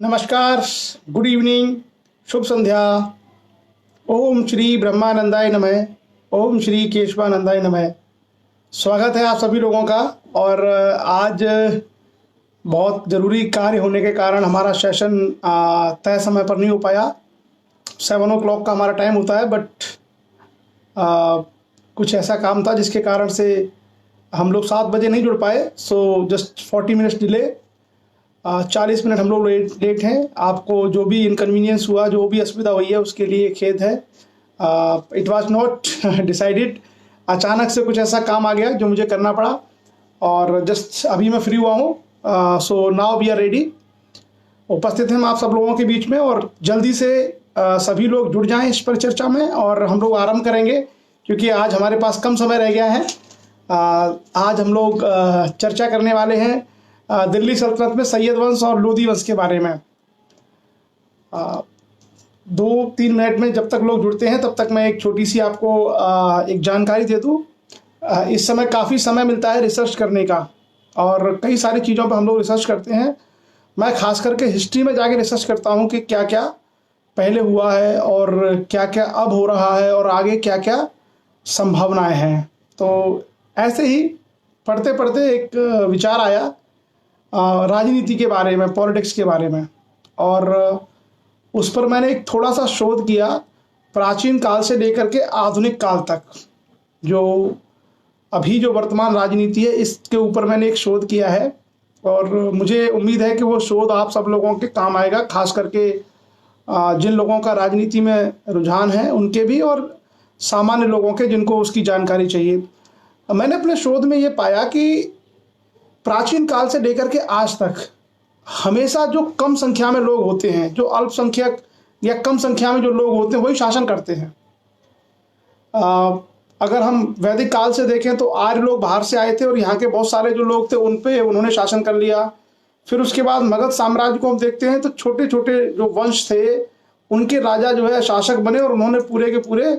नमस्कार, good evening, शुभ संध्या। ओम श्री ब्रह्मानंदाय नमः। ओम श्री केशवानंदाय नमः। स्वागत है आप सभी लोगों का। और आज बहुत ज़रूरी कार्य होने के कारण हमारा सेशन तय समय पर नहीं हो पाया। 7 o'clock का हमारा टाइम होता है, बट कुछ ऐसा काम था जिसके कारण से हम लोग 7 बजे नहीं जुड़ पाए। So just 40 minutes delay, 40 minute हम लोग लेट हैं। आपको जो भी इनकन्वीनियंस हुआ, जो भी असुविधा हुई है, उसके लिए खेद है। It was not decided. अचानक से कुछ ऐसा काम आ गया जो मुझे करना पड़ा और जस्ट अभी मैं फ्री हुआ हूँ। So now we are ready. उपस्थित हैं हम आप सब लोगों के बीच में और जल्दी से सभी लोग जुड़ जाएं इस पर चर्चा में और हम लोग आरंभ करेंगे, क्योंकि आज हमारे पास कम समय रह गया है। आज हम लोग चर्चा करने वाले हैं दिल्ली सल्तनत में सैयद वंश और लोदी वंश के बारे में। 2-3 मिनट में जब तक लोग जुड़ते हैं तब तक मैं एक छोटी सी आपको एक जानकारी दे दूं। इस समय काफ़ी समय मिलता है रिसर्च करने का और कई सारी चीज़ों पर हम लोग रिसर्च करते हैं। मैं खास करके हिस्ट्री में जाके रिसर्च करता हूं कि क्या क्या पहले हुआ है और क्या क्या अब हो रहा है और आगे क्या क्या संभावनाएं हैं। तो ऐसे ही पढ़ते पढ़ते एक विचार आया राजनीति के बारे में, पॉलिटिक्स के बारे में, और उस पर मैंने एक थोड़ा सा शोध किया। प्राचीन काल से लेकर के आधुनिक काल तक जो अभी जो वर्तमान राजनीति है, इसके ऊपर मैंने एक शोध किया है और मुझे उम्मीद है कि वो शोध आप सब लोगों के काम आएगा, खास करके जिन लोगों का राजनीति में रुझान है उनके भी, और सामान्य लोगों के जिनको उसकी जानकारी चाहिए। मैंने अपने शोध में ये पाया कि प्राचीन काल से लेकर के आज तक हमेशा जो कम संख्या में लोग होते हैं, जो अल्पसंख्यक या कम संख्या में जो लोग होते हैं, वही शासन करते हैं। अगर हम वैदिक काल से देखें तो आर्य लोग बाहर से आए थे और यहाँ के बहुत सारे जो लोग थे उन पे उन्होंने शासन कर लिया। फिर उसके बाद मगध साम्राज्य को हम देखते हैं तो छोटे छोटे जो वंश थे उनके राजा जो है शासक बने और उन्होंने पूरे के पूरे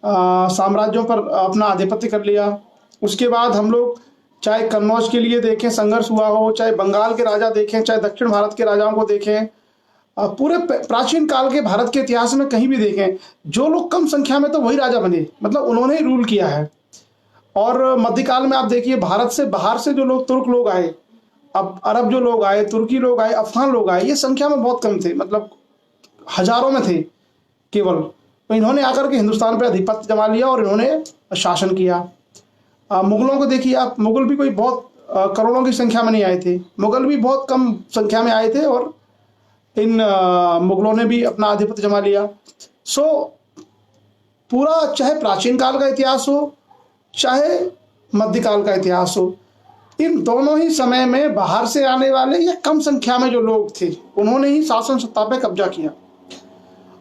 साम्राज्यों पर अपना आधिपत्य कर लिया। उसके बाद हम लोग चाहे कन्नौज के लिए देखें, संघर्ष हुआ हो, चाहे बंगाल के राजा देखें, चाहे दक्षिण भारत के राजाओं को देखें, पूरे प्राचीन काल के भारत के इतिहास में कहीं भी देखें, जो लोग कम संख्या में तो वही राजा बने, मतलब उन्होंने ही रूल किया है। और मध्यकाल में आप देखिए भारत से बाहर से जो लोग, तुर्क लोग आए, अब अरब जो लोग आए, तुर्की लोग आए, अफगान लोग आए, ये संख्या में बहुत कम थे, मतलब हजारों में थे केवल। तो इन्होंने आकर के हिंदुस्तान पर आधिपत्य जमा लिया और इन्होंने शासन किया। मुगलों को देखिए आप, मुगल भी कोई बहुत करोड़ों की संख्या में नहीं आए थे, मुगल भी बहुत कम संख्या में आए थे और इन मुगलों ने भी अपना आधिपत्य जमा लिया। सो पूरा चाहे प्राचीन काल का इतिहास हो चाहे मध्यकाल का इतिहास हो, इन दोनों ही समय में बाहर से आने वाले या कम संख्या में जो लोग थे उन्होंने ही शासन सत्ता पर कब्जा किया।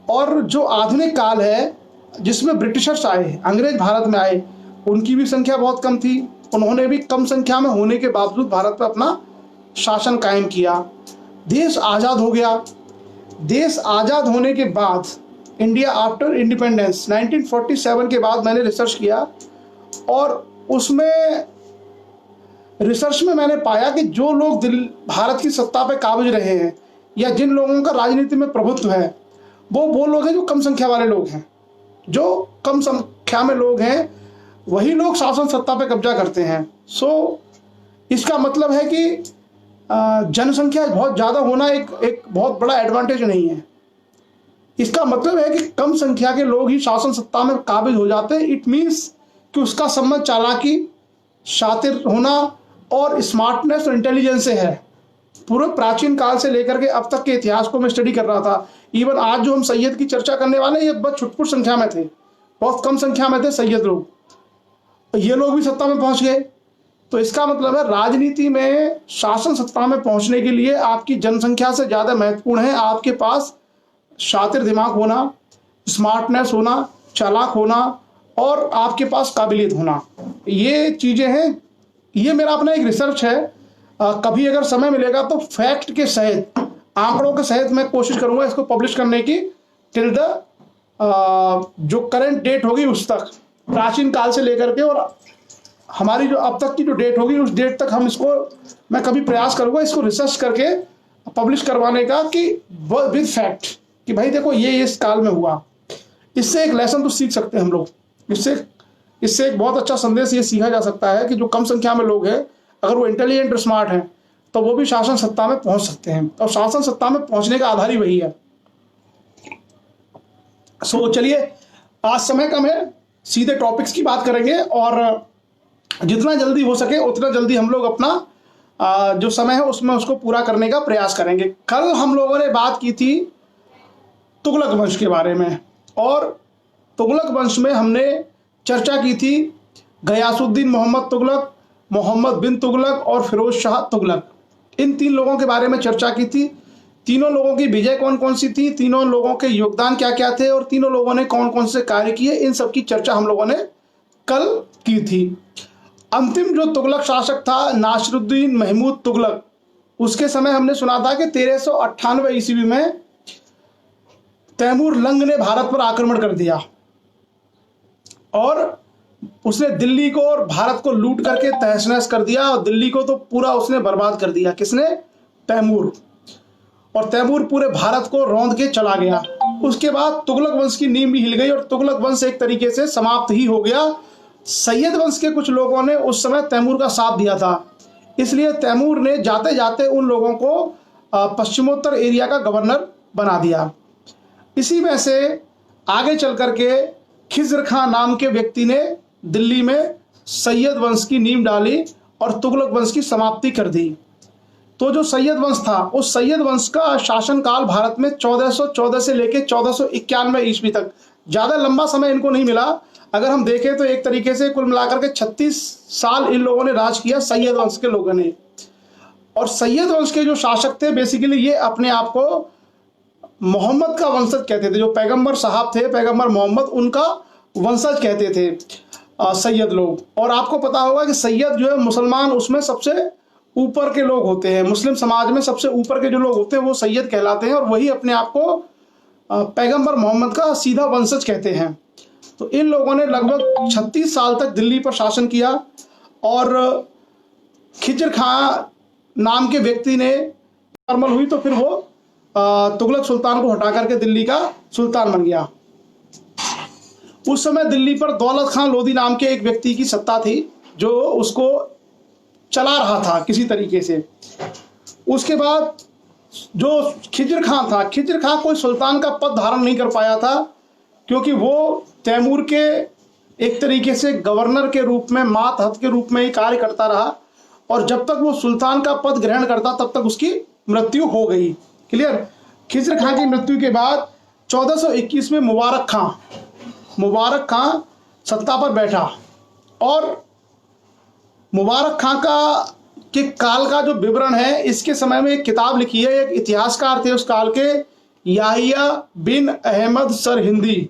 और जो आधुनिक काल है जिसमें ब्रिटिशर्स आए, अंग्रेज भारत में आए, उनकी भी संख्या बहुत कम थी, उन्होंने भी कम संख्या में होने के बावजूद भारत पर अपना शासन कायम किया। देश आज़ाद हो गया। देश आज़ाद होने के बाद इंडिया आफ्टर इंडिपेंडेंस 1947 के बाद मैंने रिसर्च किया और उसमें रिसर्च में मैंने पाया कि जो लोग भारत की सत्ता पर काबिज रहे हैं या जिन लोगों का राजनीति में प्रभुत्व है, वो लोग हैं जो कम संख्या वाले लोग हैं। जो कम संख्या में लोग हैं वही लोग शासन सत्ता पे कब्जा करते हैं। सो इसका मतलब है कि जनसंख्या बहुत ज़्यादा होना एक बहुत बड़ा एडवांटेज नहीं है। इसका मतलब है कि कम संख्या के लोग ही शासन सत्ता में काबिज हो जाते हैं। इट मीन्स कि उसका संबंध चालाकी, शातिर होना और स्मार्टनेस और इंटेलिजेंस से है। पूरे प्राचीन काल से लेकर के अब तक के इतिहास को मैं स्टडी कर रहा था। इवन आज जो हम सैयद की चर्चा करने वाले हैं, ये बहुत छुटपुट संख्या में थे, बहुत कम संख्या में थे सैयद लोग, ये लोग भी सत्ता में पहुंच गए। तो इसका मतलब है राजनीति में शासन सत्ता में पहुंचने के लिए आपकी जनसंख्या से ज़्यादा महत्वपूर्ण है आपके पास शातिर दिमाग होना, स्मार्टनेस होना, चालाक होना और आपके पास काबिलियत होना। ये चीज़ें हैं। ये मेरा अपना एक रिसर्च है। कभी अगर समय मिलेगा तो फैक्ट के सहित, आंकड़ों के सहित मैं कोशिश करूंगा इसको पब्लिश करने की टिल द जो करंट डेट होगी उस तक, प्राचीन काल से लेकर के और हमारी जो अब तक की जो डेट होगी उस डेट तक हम इसको, मैं कभी प्रयास करूंगा इसको रिसर्च करके पब्लिश करवाने का कि विद फैक्ट कि भाई देखो ये इस काल में हुआ। इससे एक लेसन तो सीख सकते हैं हम लोग। इससे इससे एक बहुत अच्छा संदेश ये सीखा जा सकता है कि जो कम संख्या में लोग हैं, अगर वो इंटेलिजेंट और स्मार्ट हैं तो वो भी शासन सत्ता में पहुंच सकते हैं, और शासन सत्ता में पहुंचने का आधार ही वही है। सो चलिए, आज समय कम है, सीधे टॉपिक्स की बात करेंगे, और जितना जल्दी हो सके उतना जल्दी हम लोग अपना जो समय है उसमें उसको पूरा करने का प्रयास करेंगे। कल हम लोगों ने बात की थी तुगलक वंश के बारे में, और तुगलक वंश में हमने चर्चा की थी गयासुद्दीन मोहम्मद तुगलक, मोहम्मद बिन तुगलक और फिरोज शाह तुगलक। इन 3 लोगों के बारे में चर्चा की थी। तीनों लोगों की विजय कौन कौन सी थी, तीनों लोगों के योगदान क्या क्या थे, और तीनों लोगों ने कौन कौन से कार्य किए, इन सब की चर्चा हम लोगों ने कल की थी। अंतिम जो तुगलक शासक था नासिरुद्दीन महमूद तुगलक, उसके समय हमने सुना था कि 1398 ईस्वी में तैमूर लंग ने भारत पर आक्रमण कर दिया और उसने दिल्ली को और भारत को लूट करके तहस नहस कर दिया, और दिल्ली को तो पूरा उसने बर्बाद कर दिया। किसने? तैमूर। और तैमूर पूरे भारत को रौंद के चला गया। उसके बाद तुगलक वंश की नींव भी हिल गई और तुगलक वंश एक तरीके से समाप्त ही हो गया। सैयद वंश के कुछ लोगों ने उस समय तैमूर का साथ दिया था, इसलिए तैमूर ने जाते जाते उन लोगों को पश्चिमोत्तर एरिया का गवर्नर बना दिया। इसी में से आगे चल करके खिज्र खां नाम के व्यक्ति ने दिल्ली में सैयद वंश की नींव डाली और तुगलक वंश की समाप्ति कर दी। तो जो सैयद वंश था, उस सैयद वंश का शासनकाल भारत में 1414 से लेकर 1491 ईस्वी तक, ज़्यादा लंबा समय इनको नहीं मिला। अगर हम देखें तो एक तरीके से कुल मिलाकर के 36 साल इन लोगों ने राज किया, सैयद वंश के लोगों ने। और सैयद वंश के जो शासक थे, बेसिकली ये अपने आप को मोहम्मद का वंशज कहते थे। जो पैगंबर साहब थे, पैगंबर मोहम्मद, उनका वंशज कहते थे सैयद लोग। और आपको पता होगा कि सैयद जो है मुसलमान, उसमें सबसे ऊपर के लोग होते हैं। मुस्लिम समाज में सबसे ऊपर के जो लोग होते हैं वो सैयद कहलाते हैं, और वही अपने आप को पैगंबर मोहम्मद का सीधा वंशज कहते हैं। तो इन लोगों ने लगभग 36 साल तक दिल्ली पर शासन किया, और खिज्र खां नाम के व्यक्ति ने नॉर्मल हुई तो फिर वो तुगलक सुल्तान को हटा करके दिल्ली का सुल्तान बन गया। उस समय दिल्ली पर दौलत खां लोधी नाम के एक व्यक्ति की सत्ता थी, जो उसको चला रहा था किसी तरीके से। उसके बाद जो खिज्र खां था, खिज्र खां कोई सुल्तान का पद धारण नहीं कर पाया था, क्योंकि वो तैमूर के एक तरीके से गवर्नर के रूप में, मातहत के रूप में ही कार्य करता रहा, और जब तक वो सुल्तान का पद ग्रहण करता तब तक उसकी मृत्यु हो गई। क्लियर? खिज्र खां की मृत्यु के बाद 1421 में मुबारक खां सत्ता पर बैठा, और मुबारक खां के काल का जो विवरण है, इसके समय में एक किताब लिखी है, एक इतिहासकार थे उस काल के, याहिया बिन अहमद सरहिंदी।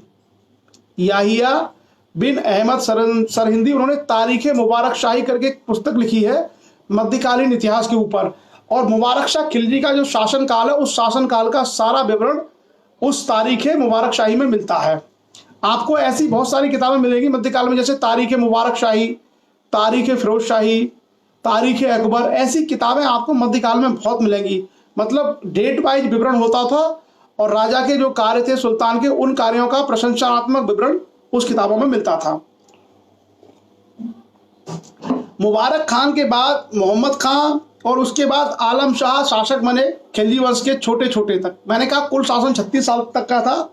याहिया बिन अहमद सरहिंदी, उन्होंने तारीख मुबारक शाही करके एक पुस्तक लिखी है मध्यकालीन इतिहास के ऊपर। और मुबारक शाह खिलजी का जो शासनकाल है, उस शासनकाल का सारा विवरण उस तारीख मुबारक शाही में मिलता है। आपको ऐसी बहुत सारी किताबें मिलेंगी मध्यकाल में, जैसे तारीख मुबारक शाही, तारीख फिरोज शाही, तारीख अकबर, ऐसी किताबें आपको मध्यकाल में बहुत मिलेंगी। मतलब डेट वाइज विवरण होता था, और राजा के जो कार्य थे सुल्तान के, उन कार्यों का प्रशंसात्मक विवरण उस किताबों में मिलता था। मुबारक खान के बाद मोहम्मद खां, और उसके बाद आलम शाह शासक बने खिलजी वंश के छोटे छोटे तक। मैंने कहा कुल शासन 36 साल तक का था,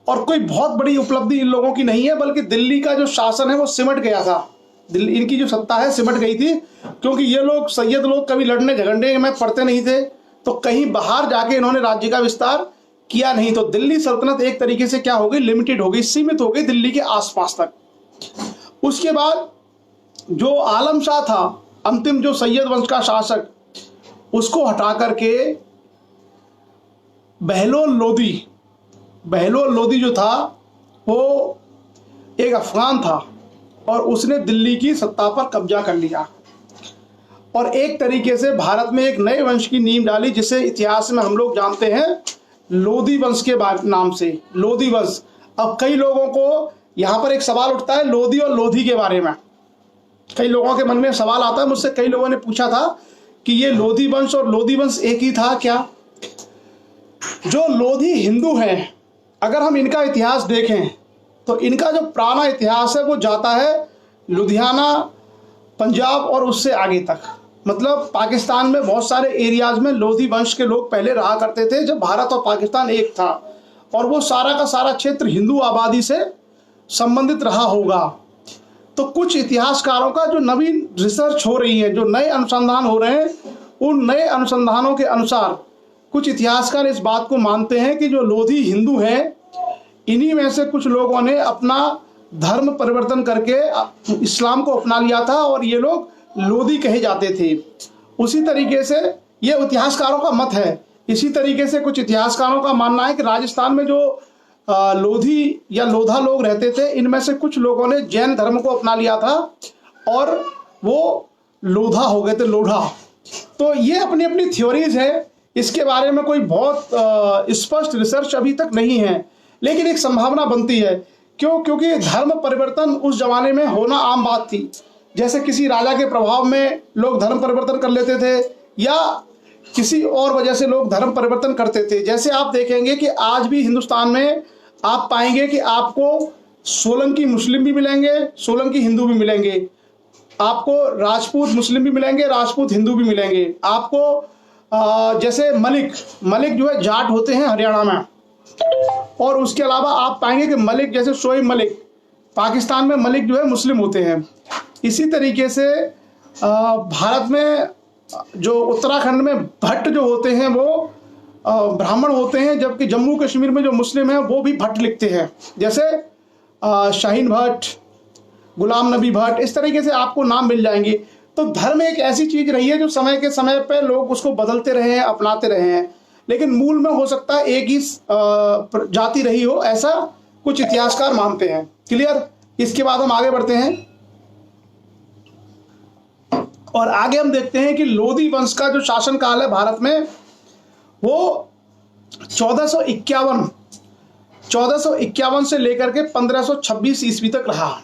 और कोई बहुत बड़ी उपलब्धि इन लोगों की नहीं है, बल्कि दिल्ली का जो शासन है वो सिमट गया था। दिल्ली, इनकी जो सत्ता है सिमट गई थी, क्योंकि ये लोग सैयद लोग कभी लड़ने झगड़ने में पड़ते नहीं थे, तो कहीं बाहर जाके इन्होंने राज्य का विस्तार किया नहीं। तो दिल्ली सल्तनत एक तरीके से क्या हो गई, लिमिटेड हो गई, सीमित हो गई दिल्ली के आसपास तक। उसके बाद जो आलम शाह था, अंतिम जो सैयद वंश का शासक, उसको हटा करके बहलोल लोदी जो था वो एक अफगान था, और उसने दिल्ली की सत्ता पर कब्जा कर लिया, और एक तरीके से भारत में एक नए वंश की नींव डाली, जिसे इतिहास में हम लोग जानते हैं लोधी वंश के नाम से, लोधी वंश। अब कई लोगों को यहाँ पर एक सवाल उठता है लोधी और लोधी के बारे में। कई लोगों के मन में सवाल आता है, मुझसे कई लोगों ने पूछा था कि ये लोधी वंश और लोधी वंश एक ही था क्या? जो लोधी हिंदू हैं, अगर हम इनका इतिहास देखें तो इनका जो पुराना इतिहास है वो जाता है लुधियाना, पंजाब और उससे आगे तक। मतलब पाकिस्तान में बहुत सारे एरियाज में लोधी वंश के लोग पहले रहा करते थे जब भारत और पाकिस्तान एक था, और वो सारा का सारा क्षेत्र हिंदू आबादी से संबंधित रहा होगा। तो कुछ इतिहासकारों का जो नवीन रिसर्च हो रही है, जो नए अनुसंधान हो रहे हैं, उन नए अनुसंधानों के अनुसार कुछ इतिहासकार इस बात को मानते हैं कि जो लोधी हिंदू हैं, इन्हीं में से कुछ लोगों ने अपना धर्म परिवर्तन करके इस्लाम को अपना लिया था और ये लोग लोधी कहे जाते थे। उसी तरीके से ये इतिहासकारों का मत है। इसी तरीके से कुछ इतिहासकारों का मानना है कि राजस्थान में जो लोधी या लोधा लोग रहते थे, इनमें से कुछ लोगों ने जैन धर्म को अपना लिया था और वो लोधा हो गए थे, लोढ़ा। तो ये अपनी अपनी थ्योरीज है, इसके बारे में कोई बहुत स्पष्ट रिसर्च अभी तक नहीं है, लेकिन एक संभावना बनती है। क्यों? क्योंकि धर्म परिवर्तन उस जमाने में होना आम बात थी। जैसे किसी राजा के प्रभाव में लोग धर्म परिवर्तन कर लेते थे या किसी और वजह से लोग धर्म परिवर्तन करते थे। जैसे आप देखेंगे कि आज भी हिंदुस्तान में आप पाएंगे कि आपको सोलंकी मुस्लिम भी मिलेंगे, सोलंकी हिंदू भी मिलेंगे, आपको राजपूत मुस्लिम भी मिलेंगे, राजपूत हिंदू भी मिलेंगे। आपको जैसे मलिक जो है जाट होते हैं हरियाणा में, और उसके अलावा आप पाएंगे कि मलिक जैसे शोएब मलिक, पाकिस्तान में मलिक जो है मुस्लिम होते हैं। इसी तरीके से भारत में जो उत्तराखंड में भट्ट जो होते हैं वो ब्राह्मण होते हैं, जबकि जम्मू कश्मीर में जो मुस्लिम हैं वो भी भट्ट लिखते हैं। जैसे शाहीन भट्ट, गुलाम नबी भट्ट, इस तरीके से आपको नाम मिल जाएंगे। तो धर्म एक ऐसी चीज रही है जो समय के समय पे लोग उसको बदलते रहे हैं, अपनाते रहे हैं, लेकिन मूल में हो सकता है एक ही जाति रही हो, ऐसा कुछ इतिहासकार मानते हैं। क्लियर? इसके बाद हम आगे बढ़ते हैं और आगे हम देखते हैं कि लोधी वंश का जो शासनकाल है भारत में वो 1451 से लेकर के 1526 ईस्वी तक रहा।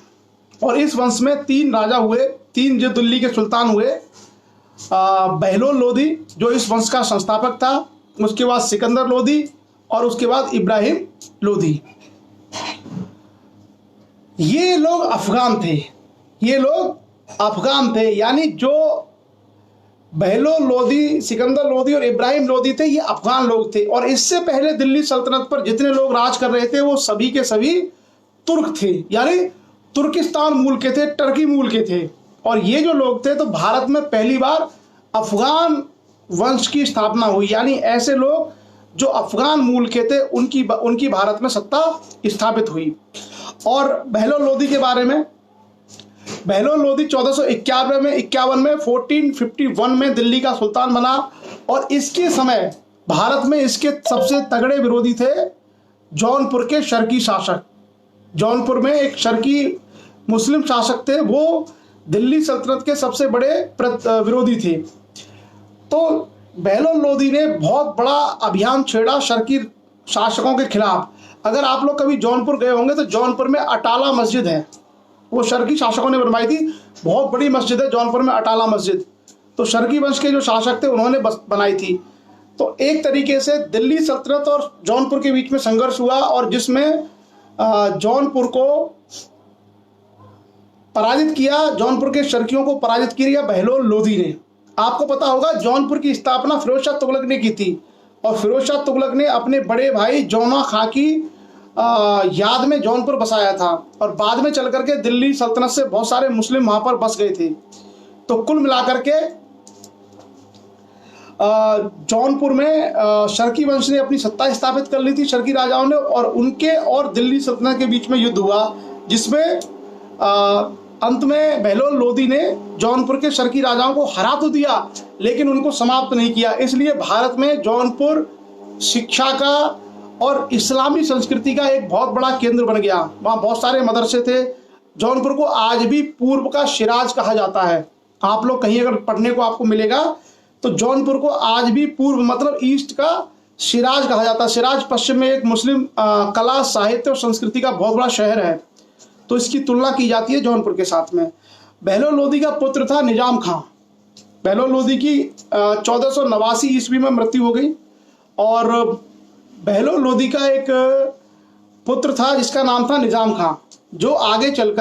और इस वंश में 3 राजा हुए, 3 जो दिल्ली के सुल्तान हुए। बहलोल लोधी जो इस वंश का संस्थापक था, उसके बाद सिकंदर लोधी और उसके बाद इब्राहिम लोधी। ये लोग अफगान थे, यानी जो बहलोल लोधी, सिकंदर लोधी और इब्राहिम लोधी थे, ये अफगान लोग थे। और इससे पहले दिल्ली सल्तनत पर जितने लोग राज कर रहे थे वो सभी के सभी तुर्क थे, यानी तुर्किस्तान मूल के थे, टर्की मूल के थे। और ये जो लोग थे, तो भारत में पहली बार अफगान वंश की स्थापना हुई, यानी ऐसे लोग जो अफगान मूल के थे उनकी भारत में सत्ता स्थापित हुई। और बहलोल लोधी के बारे में, बहलोल लोधी 1451 में 1451 में दिल्ली का सुल्तान बना। और इसके समय भारत में इसके सबसे तगड़े विरोधी थे जौनपुर के शर्की शासक। जौनपुर में एक शर्की मुस्लिम शासक थे, वो दिल्ली सल्तनत के सबसे बड़े विरोधी थे। तो बहलोल लोधी ने बहुत बड़ा अभियान छेड़ा शर्की शासकों के खिलाफ। अगर आप लोग कभी जौनपुर गए होंगे तो जौनपुर में अटाला मस्जिद है, वो शर्की शासकों ने बनवाई थी, बहुत बड़ी मस्जिद है जौनपुर में, अटाला मस्जिद। तो शर्की वंश के जो शासक थे उन्होंने बनाई थी। तो एक तरीके से दिल्ली सल्तनत और जौनपुर के बीच में संघर्ष हुआ, और जिसमें जौनपुर को पराजित किया, जौनपुर के शर्कियों को पराजित किया बहलोल लोधी ने। आपको पता होगा जौनपुर की स्थापना फिरोज शाह तुगलक ने की थी, और फिरोज शाह तुगलक ने अपने बड़े भाई जौना खां की याद में जौनपुर बसाया था, और बाद में चल करके दिल्ली सल्तनत से बहुत सारे मुस्लिम वहां पर बस गए थे। तो कुल मिलाकर के जौनपुर में शर्की वंश ने अपनी सत्ता स्थापित कर ली थी, शर्की राजाओं ने, और उनके और दिल्ली सल्तनत के बीच में युद्ध हुआ, जिसमें अंत में बहलोल लोधी ने जौनपुर के शर्की राजाओं को हरा तो दिया, लेकिन उनको समाप्त नहीं किया। इसलिए भारत में जौनपुर शिक्षा का और इस्लामी संस्कृति का एक बहुत बड़ा केंद्र बन गया। वहाँ बहुत सारे मदरसे थे। जौनपुर को आज भी पूर्व का शिराज कहा जाता है। आप लोग कहीं अगर पढ़ने को आपको मिलेगा तो जौनपुर को आज भी पूर्व मतलब ईस्ट का शिराज कहा जाता है। शिराज पश्चिम में एक मुस्लिम कला, साहित्य और संस्कृति का बहुत बड़ा शहर है, तो इसकी तुलना की जाती है जौनपुर के साथ में। बहलोल लोधी का पुत्र था निजाम खां। बहलोल लोदी की 1489 ईस्वी में मृत्यु हो गई। और बहलोल लोदी का एक पुत्र था जिसका नाम था निजाम खां, जो आगे चल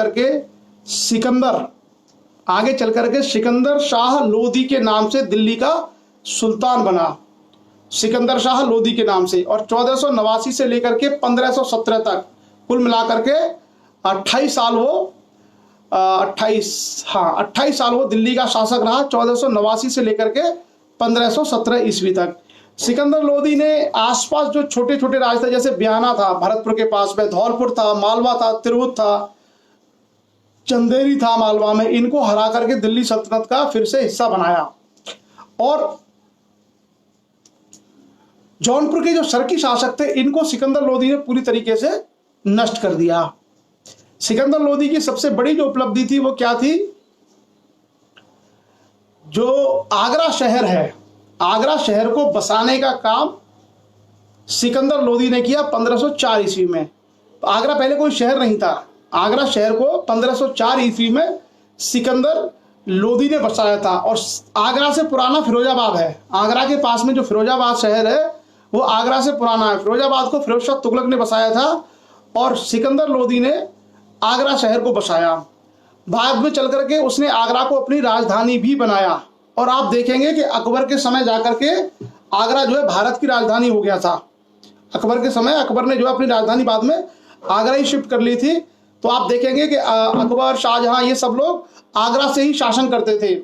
करके सिकंदर शाह लोदी के नाम से दिल्ली का सुल्तान बना, सिकंदर शाह लोदी के नाम से। और 1489 से लेकर के 1517 तक कुल मिलाकर के 28 साल वो दिल्ली का शासक रहा, 1489 से लेकर के 1517 ईस्वी तक। सिकंदर लोदी ने आसपास जो छोटे छोटे राज थे, जैसे ब्याना था भरतपुर के पास में, धौलपुर था, मालवा था, तिरहुत था, चंदेरी था मालवा में, इनको हरा करके दिल्ली सल्तनत का फिर से हिस्सा बनाया। और जौनपुर के जो शर्की शासक थे, इनको सिकंदर लोदी ने पूरी तरीके से नष्ट कर दिया। सिकंदर लोदी की सबसे बड़ी जो उपलब्धि थी वो क्या थी? जो आगरा शहर है, आगरा शहर को बसाने का काम सिकंदर लोदी ने किया 1504 ईस्वी में। तो आगरा पहले कोई शहर नहीं था, आगरा शहर को 1504 ईस्वी में सिकंदर लोदी ने बसाया था। और आगरा से पुराना फिरोजाबाद है, आगरा के पास में जो फिरोजाबाद शहर है वो आगरा से पुराना है। फिरोजाबाद को फिरोज शाह तुगलक ने बसाया था और सिकंदर लोदी ने आगरा शहर को बसाया। बाद में चल करके उसने आगरा को अपनी राजधानी भी बनाया। और आप देखेंगे कि अकबर के समय जाकर के आगरा जो है भारत की राजधानी हो गया था। अकबर के समय अकबर ने जो अपनी राजधानी बाद में आगरा ही शिफ्ट कर ली थी। तो आप देखेंगे कि अकबर, शाहजहां, ये सब लोग आगरा से ही शासन करते थे।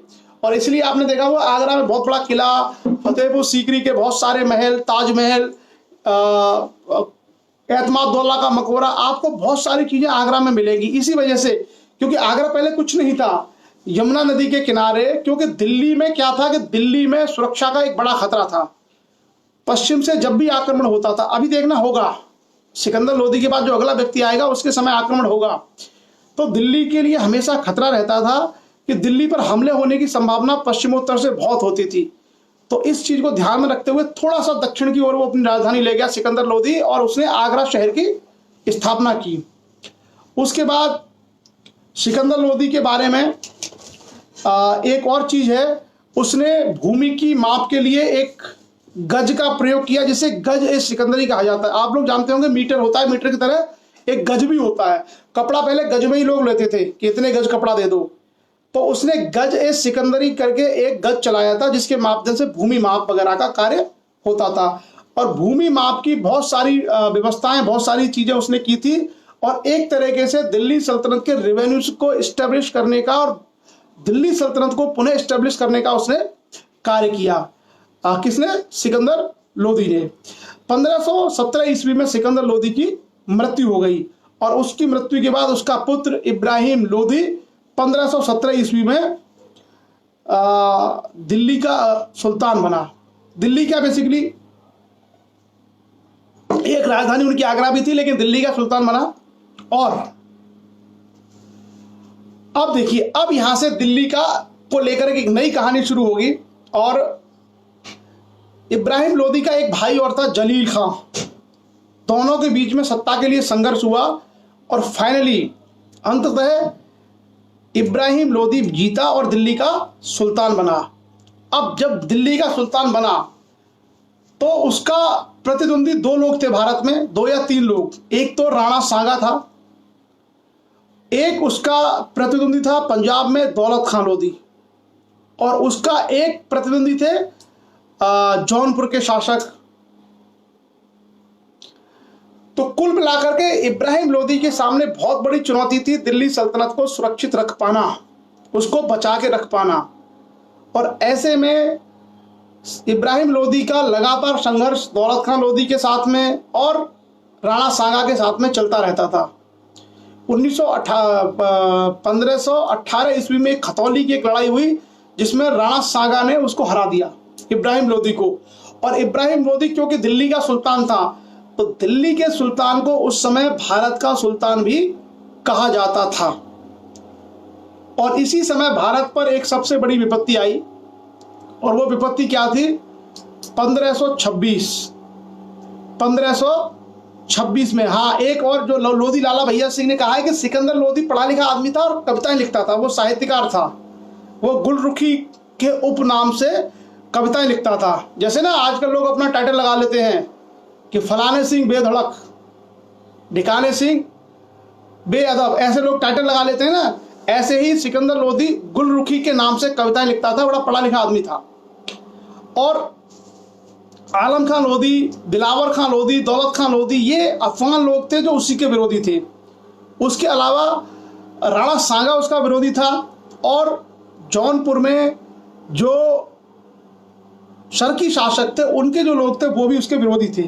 और इसलिए आपने देखा हुआ आगरा में बहुत बड़ा किला, फतेहपुर सीकरी के बहुत सारे महल, ताजमहल, एतमादुल्ला का मकबरा, आपको बहुत सारी चीजें आगरा में मिलेंगी। इसी वजह से, क्योंकि आगरा पहले कुछ नहीं था, यमुना नदी के किनारे। क्योंकि दिल्ली में क्या था कि दिल्ली में सुरक्षा का एक बड़ा खतरा था, पश्चिम से जब भी आक्रमण होता था। अभी देखना होगा सिकंदर लोदी के बाद जो अगला व्यक्ति आएगा उसके समय आक्रमण होगा, तो दिल्ली के लिए हमेशा खतरा रहता था कि दिल्ली पर हमले होने की संभावना पश्चिमोत्तर से बहुत होती थी। तो इस चीज को ध्यान में रखते हुए थोड़ा सा दक्षिण की ओर वो अपनी राजधानी ले गया सिकंदर लोदी, और उसने आगरा शहर की स्थापना की। उसके बाद सिकंदर लोदी के बारे में एक और चीज है, उसने भूमि की माप के लिए एक गज का प्रयोग किया, जिसे गज ए सिकंदरी कहा जाता है। आप लोग जानते होंगे मीटर होता है, मीटर की तरह एक गज भी होता है। कपड़ा पहले गज में ही लोग लेते थे कि इतने गज कपड़ा दे दो, तो उसने गज ए सिकंदरी करके एक गज चलाया था, जिसके माध्यम से भूमि माप वगैरह का कार्य होता था। और भूमि माप की बहुत सारी व्यवस्थाएं, बहुत सारी चीजें उसने की थी। और एक तरीके से दिल्ली सल्तनत के रेवेन्यू को इस्टेब्लिश करने का और दिल्ली सल्तनत को पुनः इस्टेब्लिश करने का उसने कार्य किया। किसने? सिकंदर लोदी ने। 1517 ईस्वी में सिकंदर लोदी की मृत्यु हो गई और उसकी मृत्यु के बाद उसका पुत्र इब्राहिम लोदी 1517 ईस्वी में दिल्ली का सुल्तान बना। दिल्ली क्या बेसिकली एक राजधानी उनकी आगरा भी थी, लेकिन दिल्ली का सुल्तान बना। और अब देखिए, अब यहां से दिल्ली का को लेकर एक नई कहानी शुरू होगी। और इब्राहिम लोदी का एक भाई और था जलील खां, दोनों के बीच में सत्ता के लिए संघर्ष हुआ और फाइनली अंततः इब्राहिम लोदी जीता और दिल्ली का सुल्तान बना। अब जब दिल्ली का सुल्तान बना तो उसका प्रतिद्वंदी दो लोग थे भारत में, दो या तीन लोग। एक तो राणा सांगा था, एक उसका प्रतिद्वंदी था पंजाब में दौलत खां लोदी, और उसका एक प्रतिद्वंदी थे जौनपुर के शासक। तो कुल मिलाकर के इब्राहिम लोदी के सामने बहुत बड़ी चुनौती थी दिल्ली सल्तनत को सुरक्षित रख पाना, उसको बचा के रख पाना। और ऐसे में इब्राहिम लोदी का लगातार संघर्ष दौलत खां लोदी के साथ में और राणा सांगा के साथ में चलता रहता था। 1518 ईस्वी में खतौली की एक लड़ाई हुई जिसमें राणा सांगा ने उसको हरा दिया, इब्राहिम लोदी को। और इब्राहिम लोदी क्योंकि दिल्ली का सुल्तान था, तो दिल्ली के सुल्तान को उस समय भारत का सुल्तान भी कहा जाता था। और इसी समय भारत पर एक सबसे बड़ी विपत्ति आई, और वो विपत्ति क्या थी? 1526 में। हाँ, एक और जो लोधी लाला भैया सिंह ने कहा है कि सिकंदर लोधी पढ़ा लिखा आदमी था और कविताएं लिखता था, वो साहित्यकार था। वो गुलरुखी के उपनाम से कविताएं लिखता था। जैसे ना आजकल लोग अपना टाइटल लगा लेते हैं कि फलाने सिंह बेधड़क, ढिकाने सिंह बेअदब, ऐसे लोग टाइटल लगा लेते हैं ना, ऐसे ही सिकंदर लोधी गुलरुखी के नाम से कविताएं लिखता था। बड़ा पढ़ा लिखा आदमी था। और आलम खां लोधी, दिलावर खां लोधी, दौलत खां लोधी, ये अफगान लोग थे जो उसी के विरोधी थे। उसके अलावा राणा सांगा उसका विरोधी था। और जौनपुर में जो शर्की शासक थे उनके जो लोग थे वो भी उसके विरोधी थे।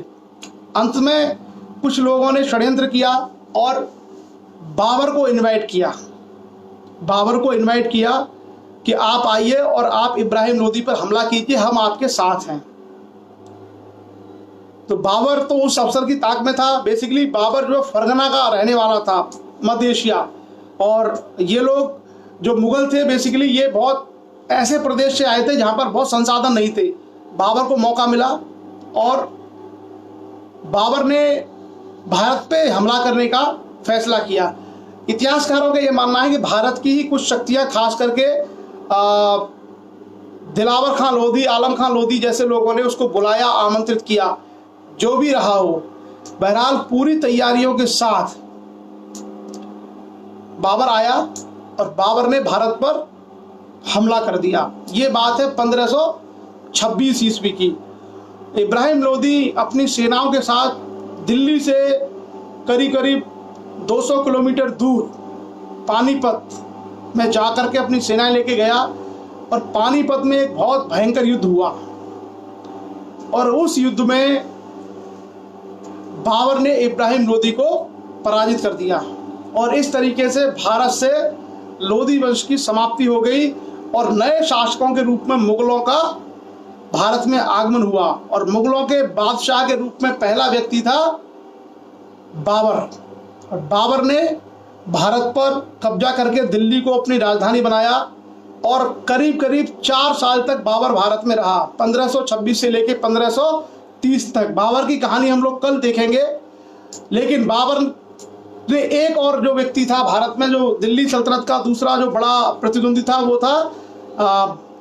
अंत में कुछ लोगों ने षड्यंत्र किया और बाबर को इनवाइट किया कि आप आइए और आप इब्राहिम लोधी पर हमला कीजिए, हम आपके साथ हैं। तो बाबर तो उस अफसर की ताक में था। बेसिकली बाबर जो फरगना का रहने वाला था, मध्य एशिया। और ये लोग जो मुगल थे बेसिकली ये बहुत ऐसे प्रदेश से आए थे जहां पर बहुत संसाधन नहीं थे। बाबर को मौका मिला और बाबर ने भारत पे हमला करने का फैसला किया। इतिहासकारों का यह मानना है कि भारत की ही कुछ शक्तियां, खास करके दिलावर खां लोधी, आलम खां लोधी जैसे लोगों ने उसको बुलाया, आमंत्रित किया। जो भी रहा हो, बहरहाल पूरी तैयारियों के साथ बाबर आया और बाबर ने भारत पर हमला कर दिया। ये बात है 1526 ईस्वी की। इब्राहिम लोधी अपनी सेनाओं के साथ दिल्ली से करीब करीब 200 किलोमीटर दूर पानीपत में जाकर के अपनी सेनाएं लेके गया और पानीपत में एक बहुत भयंकर युद्ध हुआ। और उस युद्ध में बाबर ने इब्राहिम लोधी को पराजित कर दिया और इस तरीके से भारत से लोधी वंश की समाप्ति हो गई और नए शासकों के रूप में मुगलों का भारत में आगमन हुआ। और मुगलों के बादशाह के रूप में पहला व्यक्ति था बाबर। और बाबर ने भारत पर कब्जा करके दिल्ली को अपनी राजधानी बनाया और करीब करीब 4 साल तक बाबर भारत में रहा, 1526 से लेकर 1530 तक। बाबर की कहानी हम लोग कल देखेंगे। लेकिन बाबर ने एक और जो व्यक्ति था भारत में जो दिल्ली सल्तनत का दूसरा जो बड़ा प्रतिद्वंदी था वो था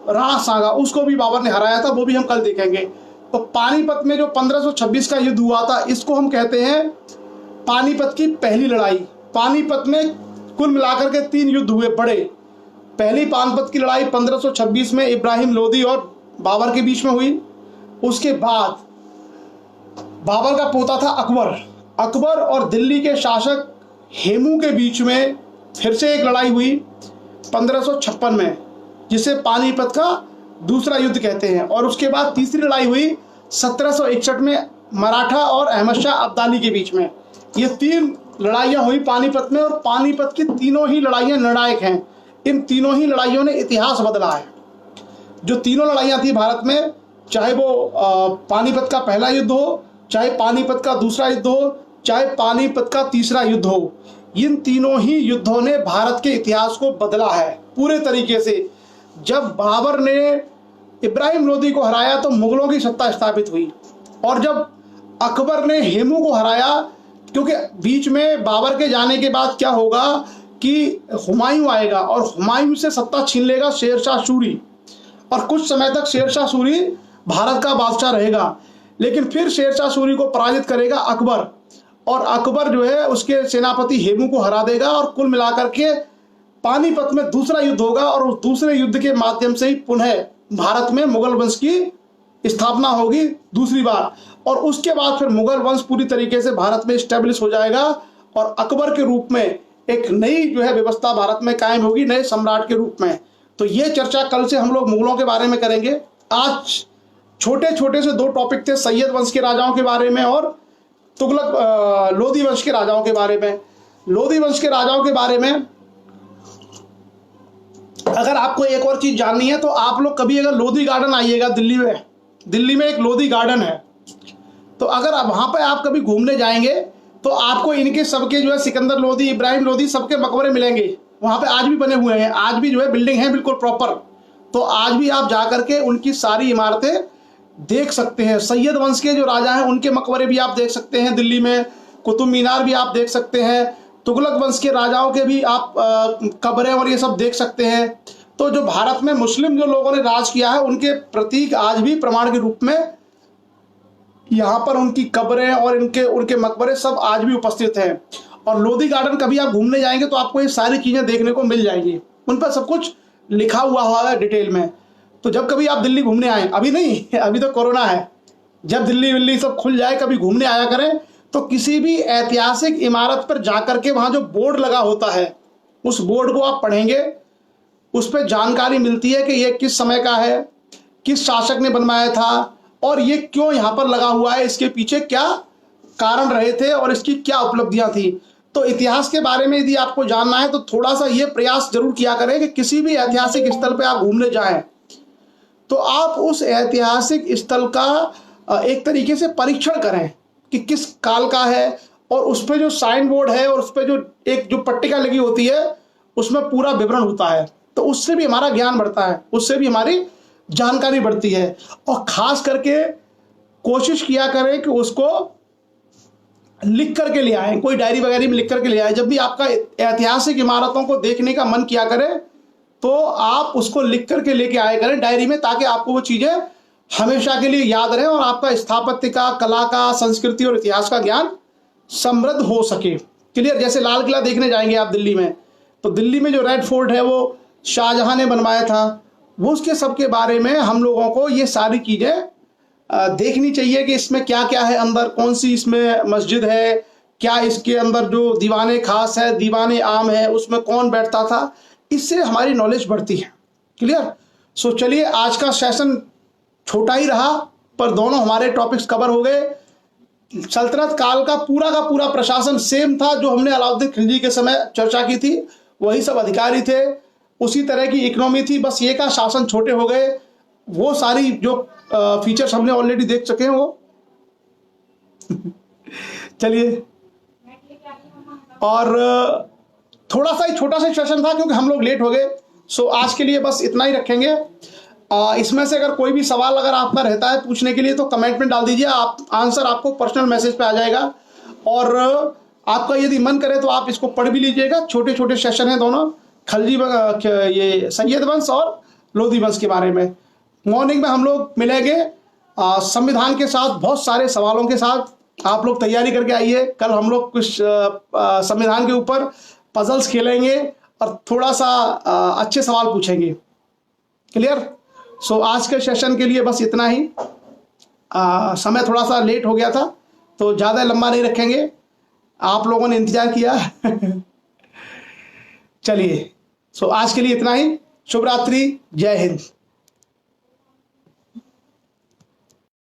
राणा सांगा, उसको भी बाबर ने हराया था, वो भी हम कल देखेंगे। तो पानीपत में जो 1526 का युद्ध हुआ था इसको हम कहते हैं पानीपत की पहली लड़ाई। पानीपत में कुल मिलाकर के 3 युद्ध हुए बड़े। पहली पानीपत की लड़ाई 1526 में इब्राहिम लोधी और बाबर के बीच में हुई। उसके बाद बाबर का पोता था अकबर और दिल्ली के शासक हेमू के बीच में फिर से एक लड़ाई हुई 1556 में, जिसे पानीपत का दूसरा युद्ध कहते हैं। और उसके बाद तीसरी लड़ाई हुई 1761 में मराठा और अहमद शाह अब्दाली के बीच में। ये 3 लड़ाइयाँ हुई पानीपत में और पानीपत की तीनों ही लड़ाइयाँ निर्णायक हैं। इन तीनों ही लड़ाइयों ने इतिहास बदला है। जो तीनों लड़ाइयाँ थी भारत में, चाहे वो पानीपत का पहला युद्ध हो, चाहे पानीपत का दूसरा युद्ध हो, चाहे पानीपत का तीसरा युद्ध हो, इन तीनों ही युद्धों ने भारत के इतिहास को बदला है पूरे तरीके से। जब बाबर ने इब्राहिम लोधी को हराया तो मुगलों की सत्ता स्थापित हुई और जब अकबर ने हेमू को हराया, क्योंकि बीच में बाबर के जाने के बाद क्या होगा कि हुमायूं आएगा और हुमायूं से सत्ता छीन लेगा शेरशाह सूरी और कुछ समय तक शेरशाह सूरी भारत का बादशाह रहेगा। लेकिन फिर शेरशाह सूरी को पराजित करेगा अकबर और अकबर जो है उसके सेनापति हेमू को हरा देगा और कुल मिलाकर के पानीपत में दूसरा युद्ध होगा और उस दूसरे युद्ध के माध्यम से ही पुनः भारत में मुगल वंश की स्थापना होगी दूसरी बार। और उसके बाद फिर मुगल वंश पूरी तरीके से भारत में स्टेब्लिश हो जाएगा और अकबर के रूप में एक नई जो है व्यवस्था भारत में कायम होगी, नए सम्राट के रूप में। तो ये चर्चा कल से हम लोग मुगलों के बारे में करेंगे। आज छोटे छोटे से 2 टॉपिक थे, सैयद वंश के राजाओं के बारे में और तुगलक लोधी वंश के राजाओं के बारे में। लोधी वंश के राजाओं के बारे में अगर आपको एक और चीज जाननी है तो आप लोग कभी अगर लोधी गार्डन आइएगा, दिल्ली में एक लोधी गार्डन है, तो अगर आप वहां पे आप कभी घूमने जाएंगे तो आपको इनके सबके जो है सिकंदर लोधी, इब्राहिम लोधी सबके मकबरे मिलेंगे। वहां पे आज भी बने हुए हैं, आज भी जो है बिल्डिंग है बिल्कुल प्रॉपर। तो आज भी आप जाकर के उनकी सारी इमारतें देख सकते हैं। सैयद वंश के जो राजा हैं उनके मकबरे भी आप देख सकते हैं दिल्ली में, कुतुब मीनार भी आप देख सकते हैं, तुगलक वंश के राजाओं के भी आप कब्रें और ये सब देख सकते हैं। तो जो भारत में मुस्लिम जो लोगों ने राज किया है उनके प्रतीक आज भी प्रमाण के रूप में यहाँ पर उनकी कब्रें और इनके उनके मकबरे सब आज भी उपस्थित हैं। और लोधी गार्डन कभी आप घूमने जाएंगे तो आपको ये सारी चीज़ें देखने को मिल जाएंगी, उन पर सब कुछ लिखा हुआ है डिटेल में। तो जब कभी आप दिल्ली घूमने आए, अभी नहीं, अभी तो कोरोना है, जब दिल्ली विल्ली सब खुल जाए कभी घूमने आया करें, तो किसी भी ऐतिहासिक इमारत पर जाकर के वहाँ जो बोर्ड लगा होता है उस बोर्ड को आप पढ़ेंगे, उस पर जानकारी मिलती है कि ये किस समय का है, किस शासक ने बनवाया था और ये क्यों यहाँ पर लगा हुआ है, इसके पीछे क्या कारण रहे थे और इसकी क्या उपलब्धियां थी। तो इतिहास के बारे में यदि आपको जानना है तो थोड़ा सा ये प्रयास जरूर किया करें कि किसी भी ऐतिहासिक स्थल पर आप घूमने जाएं तो आप उस ऐतिहासिक स्थल का एक तरीके से परीक्षण करें कि किस काल का है, और उस पर जो साइन बोर्ड है और उस पर जो एक जो पट्टिका लगी होती है उसमें पूरा विवरण होता है। तो उससे भी हमारा ज्ञान बढ़ता है, उससे भी हमारी जानकारी बढ़ती है। और खास करके कोशिश किया करें कि उसको लिख करके ले आए, कोई डायरी वगैरह में लिख करके ले आए। जब भी आपका ऐतिहासिक इमारतों को देखने का मन किया करे तो आप उसको लिख करके लेके आए करें डायरी में, ताकि आपको वो चीज़ें हमेशा के लिए याद रहे और आपका स्थापत्य का, कला का, संस्कृति और इतिहास का ज्ञान समृद्ध हो सके। क्लियर? जैसे लाल किला देखने जाएंगे आप दिल्ली में, तो दिल्ली में जो रेड फोर्ट है वो शाहजहां ने बनवाया था, वो उसके सब के बारे में हम लोगों को ये सारी चीज़ें देखनी चाहिए कि इसमें क्या क्या है अंदर, कौन सी इसमें मस्जिद है, क्या इसके अंदर जो दीवाने खास है, दीवाने आम है, उसमें कौन बैठता था। इससे हमारी नॉलेज बढ़ती है। क्लियर? सो चलिए, आज का सेशन छोटा ही रहा पर दोनों हमारे टॉपिक्स कवर हो गए। सल्तनत काल का पूरा प्रशासन सेम था जो हमने अलाउद्दीन खिलजी के समय चर्चा की थी, वही सब अधिकारी थे, उसी तरह की इकोनॉमी थी, बस ये का शासन छोटे हो गए। वो सारी जो फीचर्स हमने ऑलरेडी देख चुके हैं वो चलिए, और थोड़ा सा ही छोटा सा सेशन था क्योंकि हम लोग लेट हो गए। सो आज के लिए बस इतना ही रखेंगे। इसमें से अगर कोई भी सवाल अगर आपका रहता है पूछने के लिए तो कमेंट में डाल दीजिए, आप आंसर आपको पर्सनल मैसेज पे आ जाएगा। और आपका यदि मन करे तो आप इसको पढ़ भी लीजिएगा, छोटे छोटे सेशन हैं दोनों, खलजी ये सैयद वंश और लोधी वंश के बारे में। मॉर्निंग में हम लोग मिलेंगे संविधान के साथ, बहुत सारे सवालों के साथ। आप लोग तैयारी करके आइए, कल हम लोग कुछ संविधान के ऊपर पजल्स खेलेंगे और थोड़ा सा अच्छे सवाल पूछेंगे। क्लियर? सो आज के सेशन के लिए बस इतना ही। समय थोड़ा सा लेट हो गया था तो ज़्यादा लंबा नहीं रखेंगे, आप लोगों ने इंतजार किया चलिए, सो आज के लिए इतना ही। शुभ रात्रि, जय हिंद।